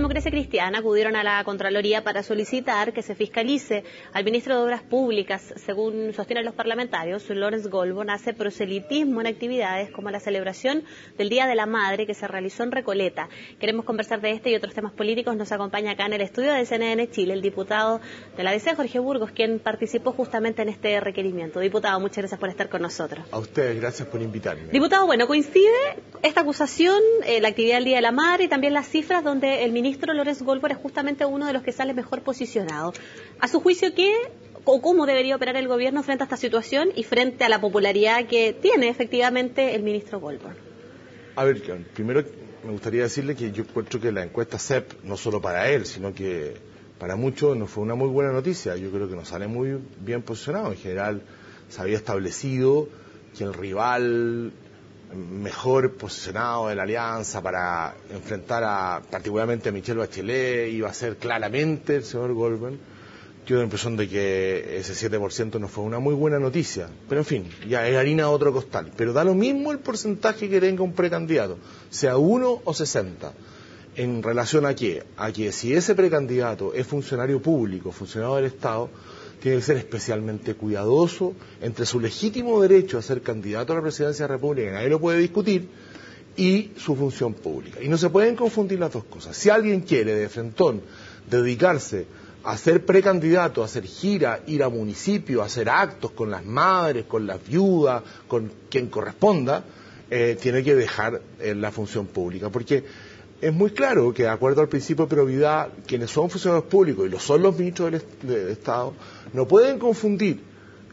Democracia Cristiana acudieron a la Contraloría para solicitar que se fiscalice al ministro de Obras Públicas. Según sostienen los parlamentarios, Lawrence Goldborn hace proselitismo en actividades como la celebración del Día de la Madre que se realizó en Recoleta. Queremos conversar de este y otros temas políticos. Nos acompaña acá en el estudio de CNN Chile el diputado de la DC, Jorge Burgos, quien participó justamente en este requerimiento. Diputado, muchas gracias por estar con nosotros. A ustedes, gracias por invitarme. Diputado, bueno, coincide esta acusación, la actividad del Día de la Madre y también las cifras donde el ministro Lawrence Goldborn es justamente uno de los que sale mejor posicionado. A su juicio, ¿qué o cómo debería operar el gobierno frente a esta situación y frente a la popularidad que tiene efectivamente el ministro Goldborn? A ver, primero me gustaría decirle que yo encuentro que la encuesta CEP, no solo para él, sino que para muchos no fue una muy buena noticia. Yo creo que nos sale muy bien posicionado. En general se había establecido que el rival mejor posicionado de la alianza para enfrentar particularmente a Michelle Bachelet iba a ser claramente el señor Goldborn. Yo tengo la impresión de que ese 7% no fue una muy buena noticia, pero en fin, ya es harina de otro costal. Pero da lo mismo el porcentaje que tenga un precandidato, sea 1 o 60. ¿En relación a qué? A que si ese precandidato es funcionario público, funcionario del Estado, tiene que ser especialmente cuidadoso entre su legítimo derecho a ser candidato a la presidencia de la República, que nadie lo puede discutir, y su función pública. Y no se pueden confundir las dos cosas. Si alguien quiere de frentón dedicarse a ser precandidato, a hacer gira, ir a municipio, a hacer actos con las madres, con las viudas, con quien corresponda, tiene que dejar la función pública. Porque es muy claro que, de acuerdo al principio de probidad, quienes son funcionarios públicos y lo son los ministros del Estado, no pueden confundir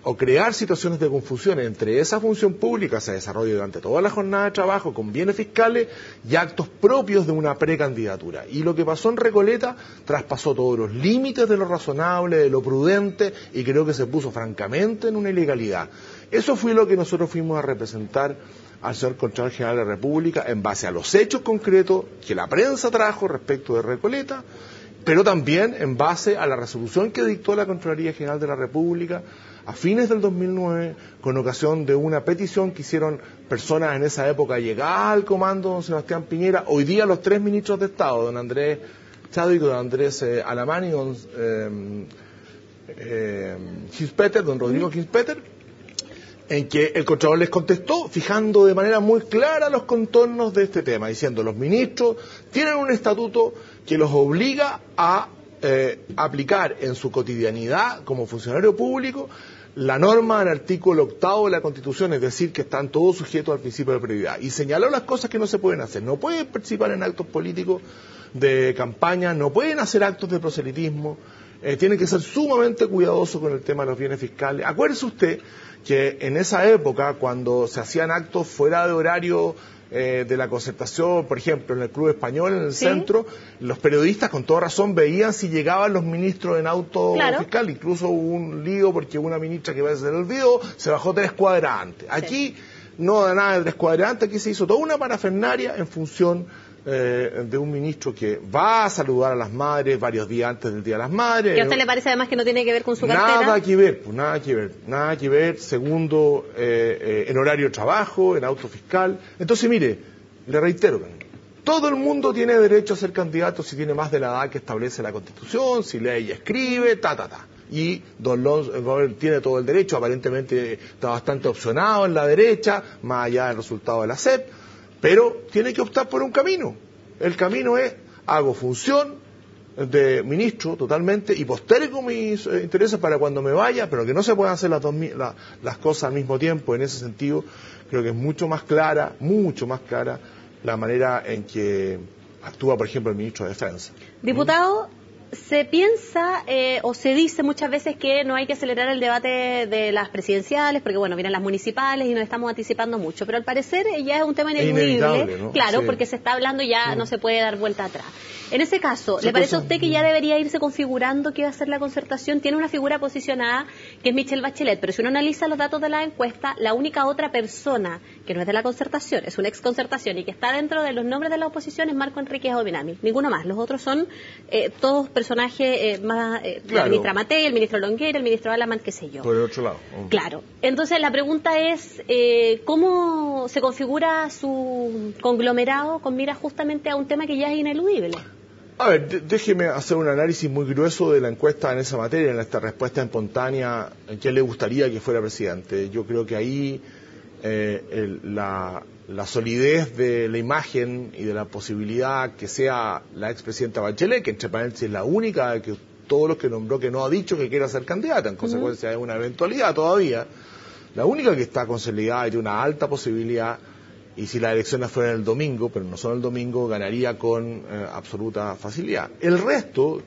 o crear situaciones de confusión entre esa función pública que se desarrolla durante toda la jornada de trabajo con bienes fiscales y actos propios de una precandidatura. Y lo que pasó en Recoleta traspasó todos los límites de lo razonable, de lo prudente, y creo que se puso francamente en una ilegalidad. Eso fue lo que nosotros fuimos a representar al señor Contralor General de la República en base a los hechos concretos que la prensa trajo respecto de Recoleta, pero también en base a la resolución que dictó la Contraloría General de la República a fines del 2009, con ocasión de una petición que hicieron personas en esa época llegadas al comando don Sebastián Piñera, hoy día los 3 ministros de Estado, don Andrés Chadwick, don Andrés Alamán y don Ginspeter, don Rodrigo Ginspeter, en que el Contralor les contestó fijando de manera muy clara los contornos de este tema, diciendo los ministros tienen un estatuto que los obliga a aplicar en su cotidianidad como funcionario público la norma del artículo 8º de la Constitución, es decir, que están todos sujetos al principio de prioridad. Y señaló las cosas que no se pueden hacer. No pueden participar en actos políticos de campaña, no pueden hacer actos de proselitismo, tienen que ser sumamente cuidadosos con el tema de los bienes fiscales. Acuérdese usted que en esa época, cuando se hacían actos fuera de horario de la concertación, por ejemplo, en el Club Español, en el centro, los periodistas con toda razón veían si llegaban los ministros en auto fiscal. Incluso hubo un lío porque una ministra que se le olvidó, se bajó 3 cuadras antes. Aquí no da nada de 3 cuadras antes, aquí se hizo toda una parafernaria en función de un ministro que va a saludar a las madres varios días antes del Día de las Madres. ¿Y a usted le parece además que no tiene que ver con su cartera? Nada que ver, pues nada que ver. Segundo, en horario de trabajo, en auto fiscal. Entonces, mire, le reitero, todo el mundo tiene derecho a ser candidato si tiene más de la edad que establece la Constitución, si lee y escribe, Y don Goldborn tiene todo el derecho, aparentemente está bastante opcionado en la derecha, más allá del resultado de la CEP, pero tiene que optar por un camino. El camino es, hago función de ministro totalmente y postergo mis intereses para cuando me vaya, pero que no se puedan hacer las cosas al mismo tiempo. En ese sentido, creo que es mucho más clara la manera en que actúa, por ejemplo, el ministro de Defensa. Diputado, se piensa o se dice muchas veces que no hay que acelerar el debate de las presidenciales porque, bueno, vienen las municipales y nos estamos anticipando mucho, pero al parecer ya es un tema ineludible, ¿no? Claro, sí. Porque se está hablando ya, no se puede dar vuelta atrás. En ese caso, ¿le parece a usted que ya debería irse configurando qué va a ser la concertación? Tiene una figura posicionada que es Michelle Bachelet, pero si uno analiza los datos de la encuesta, la única otra persona que no es de la concertación, es una exconcertación y que está dentro de los nombres de la oposición es Marco Enríquez Ominami, ninguno más. Los otros son todos personajes más, la ministra Matei, el ministro Longueira, el ministro Alamán, qué sé yo. Por el otro lado. Claro. Entonces la pregunta es, ¿cómo se configura su conglomerado con mira justamente a un tema que ya es ineludible? A ver, déjeme hacer un análisis muy grueso de la encuesta en esa materia, en esta respuesta espontánea, en quién le gustaría que fuera presidente. Yo creo que ahí la solidez de la imagen y de la posibilidad que sea la expresidenta Bachelet, que entre paréntesis es la única que todos los que nombró que no ha dicho que quiera ser candidata, en consecuencia es una eventualidad todavía, la única que está consolidada y tiene una alta posibilidad. Y si las elecciones fueran el domingo, pero no son el domingo, ganaría con absoluta facilidad. El resto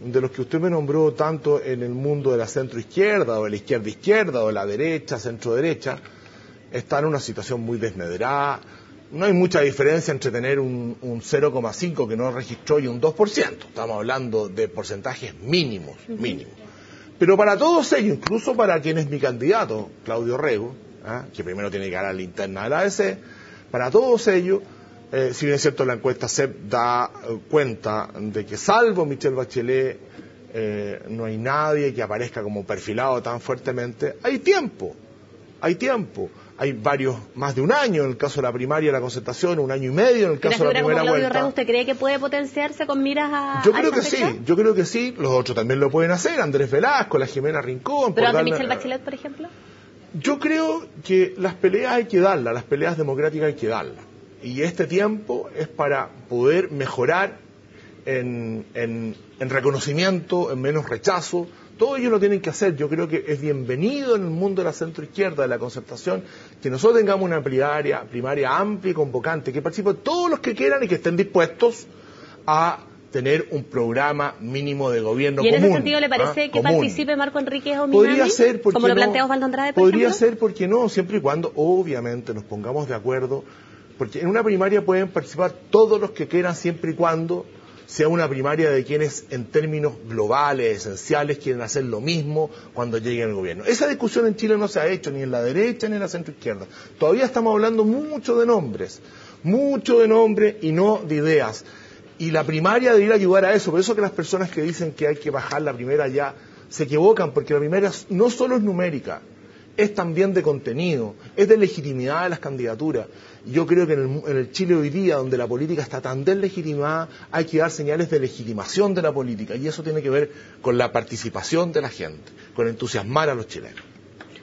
de los que usted me nombró, tanto en el mundo de la centro-izquierda, o de la izquierda-izquierda, o de la derecha, centro-derecha, están en una situación muy desmedrada. No hay mucha diferencia entre tener un 0,5 que no registró y un 2%. Estamos hablando de porcentajes mínimos, mínimos. Pero para todos ellos, incluso para quien es mi candidato, Claudio Rego, que primero tiene que ganar la interna de la ADC, para todos ellos, si bien es cierto la encuesta CEP da cuenta de que salvo Michelle Bachelet no hay nadie que aparezca como perfilado tan fuertemente, hay tiempo, hay varios, más de un año en el caso de la primaria de la Concertación, 1 año y medio en el caso de la primera vuelta. Rego, ¿usted cree que puede potenciarse con miras a Yo creo que sí, los otros también lo pueden hacer, Andrés Velasco, la Jimena Rincón. ¿Pero ante Michelle Bachelet, por ejemplo? Yo creo que las peleas hay que darlas, las peleas democráticas hay que darlas. Y este tiempo es para poder mejorar en reconocimiento, en menos rechazo. Todo ello lo tienen que hacer. Yo creo que es bienvenido en el mundo de la centroizquierda, de la Concertación, que nosotros tengamos una primaria amplia y convocante, que participen todos los que quieran y que estén dispuestos a tener un programa mínimo de gobierno común. ¿Y en ese sentido le parece que participe Marco Enríquez o Minami? Podría ser, como lo plantea Osvaldo Andrade, por Podría ejemplo. ser, porque no, siempre y cuando, obviamente, nos pongamos de acuerdo, porque en una primaria pueden participar todos los que quieran, siempre y cuando sea una primaria de quienes, en términos globales, esenciales, quieren hacer lo mismo cuando lleguen al gobierno. Esa discusión en Chile no se ha hecho ni en la derecha ni en la centroizquierda. Todavía estamos hablando mucho de nombres y no de ideas. Y la primaria debería ayudar a eso. Por eso que las personas que dicen que hay que bajar la primera ya se equivocan, porque la primera no solo es numérica, es también de contenido, es de legitimidad de las candidaturas. Y yo creo que en el Chile hoy día, donde la política está tan deslegitimada, hay que dar señales de legitimación de la política. Y eso tiene que ver con la participación de la gente, con entusiasmar a los chilenos.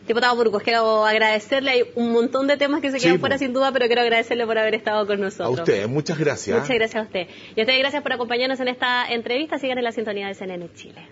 Diputado Burgos, quiero agradecerle, hay un montón de temas que se quedan fuera sin duda, pero quiero agradecerle por haber estado con nosotros. A usted, muchas gracias. Muchas gracias a usted. Y a ustedes gracias por acompañarnos en esta entrevista. Sigan en la sintonía de CNN Chile.